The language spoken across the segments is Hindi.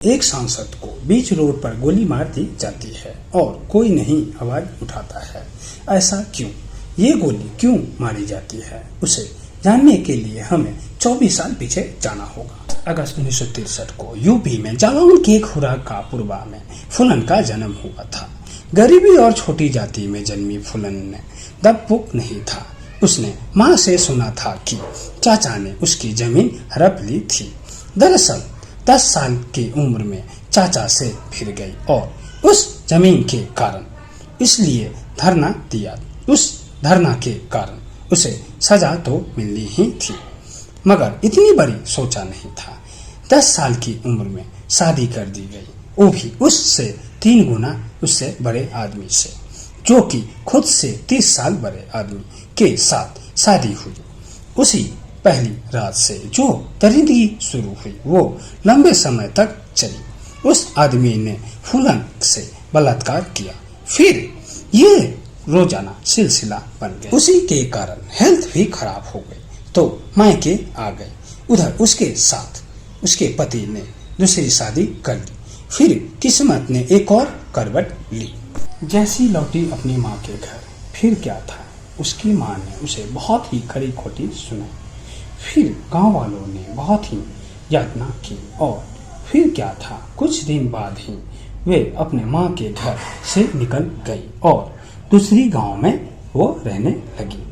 एक सांसद को बीच रोड पर गोली मार दी जाती है और कोई नहीं आवाज उठाता है। ऐसा क्यों? ये गोली क्यों मारी जाती है, उसे जानने के लिए हमें 24 साल पीछे जाना होगा। अगस्त 1963 को यूपी में जालौन के खुराकापुरवा में फूलन का जन्म हुआ था। गरीबी और छोटी जाति में जन्मी फूलन ने दबपुक नहीं था। उसने माँ से सुना था कि चाचा ने उसकी जमीन हड़प ली थी। दरअसल 10 साल की उम्र में चाचा से फिर गई और उस जमीन के कारण इसलिए धरना दिया। उस धरना के कारण उसे सजा तो मिलनी ही थी, मगर इतनी बड़ी सोचा नहीं था। 10 साल की उम्र में शादी कर दी गई, वो भी उससे 3 गुना उससे बड़े आदमी से, जो कि खुद से 30 साल बड़े आदमी के साथ शादी हुई। उसी पहली रात से जो दरिंदगी शुरू हुई वो लंबे समय तक चली। उस आदमी ने फूलन से बलात्कार किया, फिर ये रोजाना सिलसिला बन गया। उसी के कारण हेल्थ भी खराब हो गई तो मायके आ गई। उधर उसके साथ उसके पति ने दूसरी शादी कर ली। फिर किस्मत ने एक और करवट ली। जैसी लौटी अपनी माँ के घर, फिर क्या था, उसकी माँ ने उसे बहुत ही खरी खोटी सुनाई। फिर गांव वालों ने बहुत ही यातना की और फिर क्या था, कुछ दिन बाद ही वे अपने माँ के घर से निकल गई और दूसरी गांव में वो रहने लगी।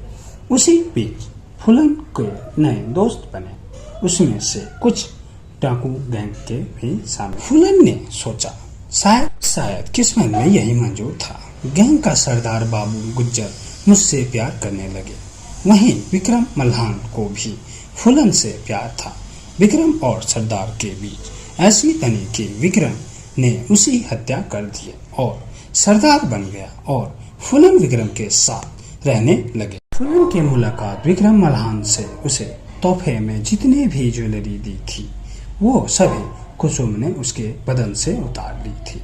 उसी बीच फूलन के नए दोस्त बने, उसमें से कुछ डाकू गैंग के भी शामिल। फूलन ने सोचा शायद किस्मत में यही मंजूर था। गैंग का सरदार बाबू गुज्जर मुझसे प्यार करने लगे। वहीं विक्रम मल्हान को भी फूलन से प्यार था। विक्रम और सरदार के बीच ऐसी तनी कि विक्रम ने उसी हत्या कर दी और सरदार बन गया और फूलन विक्रम के साथ रहने लगे। फूलन की मुलाकात विक्रम मल्हान से उसे तोहफे में जितने भी ज्वेलरी दी थी वो सभी कुसुम ने उसके बदन से उतार ली थी।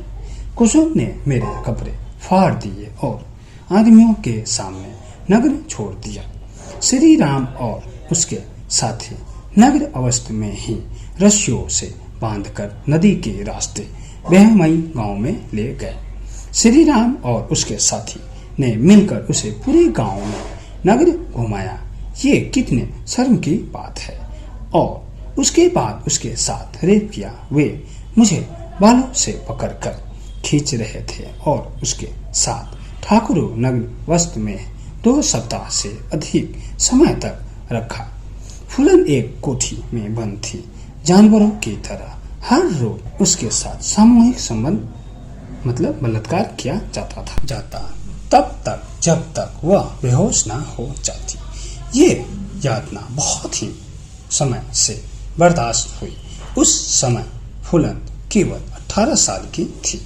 कुसुम ने मेरे कपड़े फाड़ दिए और आदमियों के सामने नग्न छोड़ दिया। श्री राम और उसके साथी नग्न अवस्था में ही रस्सियों से बांधकर नदी के रास्ते बेहमई गांव में ले गए। श्री राम और उसके साथी ने मिलकर उसे पूरे गांव में नग्न घुमाया। ये कितने शर्म की बात है। और उसके बाद उसके साथ रेप किया। वे मुझे बालों से पकड़कर खींच रहे थे और उसके साथ ठाकुरों नग्न वस्त्र में 2 सप्ताह से अधिक समय तक रखा। फूलन एक कोठी में बंद थी। जानवरों की तरह हर रोज उसके साथ सामूहिक संबंध मतलब बलात्कार किया जाता तब तक जब तक वह बेहोश न हो जाती। ये यातना बहुत ही समय से बर्दाश्त हुई। उस समय फूलन केवल 18 साल की थी।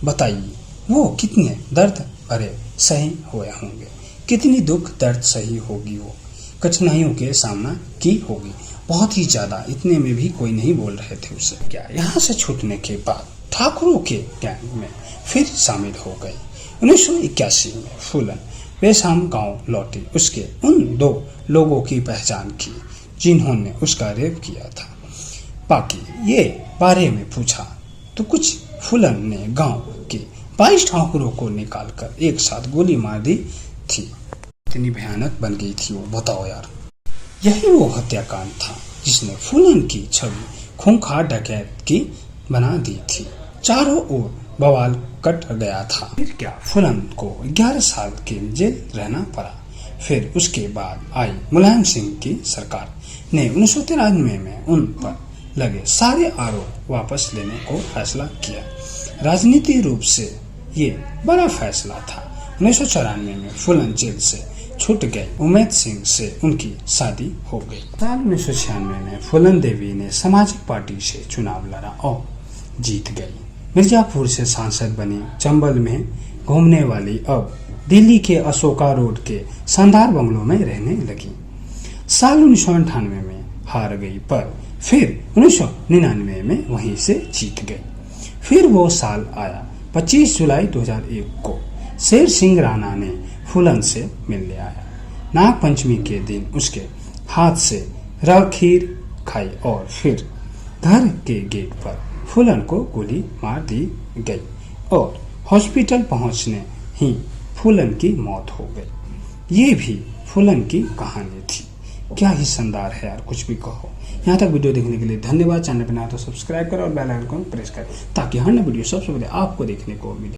बताइए वो कितने दर्द भरे सही हुए होंगे, कितनी दुख दर्द सही होगी, वो कठिनाइयों के सामना की होगी, बहुत ही ज्यादा। इतने में भी कोई नहीं बोल रहे थे उसे। क्या यहाँ से छूटने के बाद ठाकुरों के गैंग में फिर शामिल हो गई। 1981 में फूलन बेशाम गांव लौटी। उसके उन 2 लोगों की पहचान की जिन्होंने उसका रेप किया था। बाकी ये बारे में पूछा तो कुछ फूलन ने गांव के 22 ठाकुरों को निकालकर एक साथ गोली मार दी थी। इतनी भयानक बन गई थी वो, बताओ यार। यही वो हत्याकांड था जिसने फूलन की छवि खूंखार डकैत की बना दी थी। चारों ओर बवाल कट गया था। फिर क्या, फूलन को 11 साल की जेल रहना पड़ा। फिर उसके बाद आई मुलायम सिंह की सरकार ने 1993 में उन पर लगे सारे आरोप वापस लेने को फैसला किया। राजनीतिक रूप से ये बड़ा फैसला था। 1994 में फूलन जेल से छूट गए। उमेद सिंह से उनकी शादी हो गई। साल 1996 में फूलन देवी ने समाजिक पार्टी से चुनाव लड़ा और जीत गई। मिर्जापुर से सांसद बनी। चंबल में घूमने वाली अब दिल्ली के अशोका रोड के शानदार बंगलों में रहने लगी। साल 1998 में हार गई पर फिर 1999 में वहीं से जीत गई। फिर वो साल आया 25 जुलाई 2001 को शेर सिंह राणा ने फूलन से मिलने आया। नाग पंचमी के दिन उसके हाथ से खीर खाई और फिर घर के गेट पर फूलन को गोली मार दी गई और हॉस्पिटल पहुंचने ही फूलन की मौत हो गई। ये भी फूलन की कहानी थी। क्या ही शानदार है यार, कुछ भी कहो। यहाँ तक वीडियो देखने के लिए धन्यवाद। चैनल पर नया तो सब्सक्राइब करो और बेल आइकन को प्रेस करें ताकि हर नई वीडियो सबसे पहले आपको देखने को मिले।